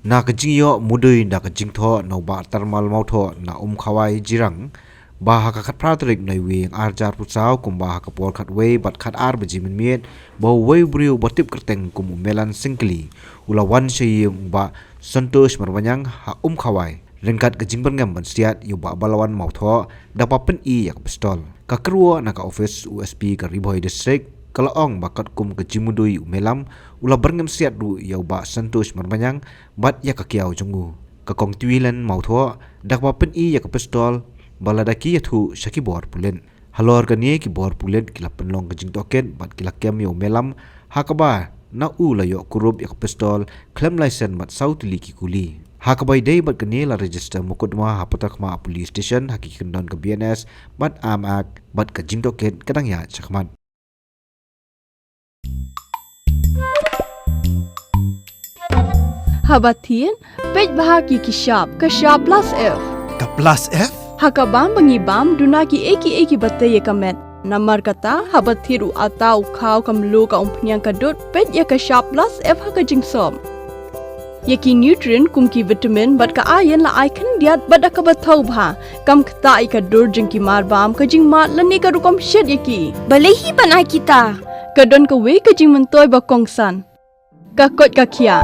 na kajingyo mudui na kajingtho no ba tarmal mautho na Umkhawai jirang ba ka khat pratrik noi wing arjar pusaw kum ba ka por khat we bat khat ar beji min miet bo we Briew batip kerteng kum Melan singkli ulawan sheyung ba santosh marwanyang ha Umkhawai ringkat kajing Byrngem ban Siat yu ba balawan mautho dapat pen I yak pistol ka Kyrwoh na ka office USP ka Kyrwoh district kalaong bakat kum kejimudui Melam ula Byrngem Siat ru yau ba santosh marmanyang bat ya kakiau jongu ka kong tuilan mautho dakwa pen I ya ka pistol baladaki yathu shaki bor Pulit halor kanie ki bor Pulit kila penlong kejing token bat kila kem yau Melam hakaba na u la yo kurup ya ka pistol claim license bat sautili ki kuli hakabai day bat kanie la register mukudma hapatak ma police station hakikin don ka BNS bat amak bat kejing token kadang ya chakmat Habatin, pej bahagi ki Shah plus F. Ka plus F? Hakabam bangibam dunaki eki batay kamet. Namar kata habathiru atau khau kamlu ka umpnyang kadut pej ya ka Shah plus F haka jingsom. Yaki nutrient kumki vitamin bat ka ayan la icon diat bat ka bathau bha kam kta I ka dur jingki marbam ka jingma lani ka rukom shed yaki. Balehi banai kita. Kadon ka we ka jing mentoy ba kongsan. Ka kot ka kia.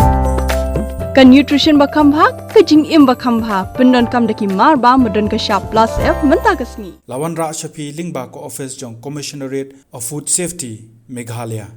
Ka nutrition ba kambha ka jing im ba kambha pendon kam daki marba medon ka Shah plus F menta kasni Lawan Ra Shapi Lingba ko office jong Commissionerate of Food Safety Meghalaya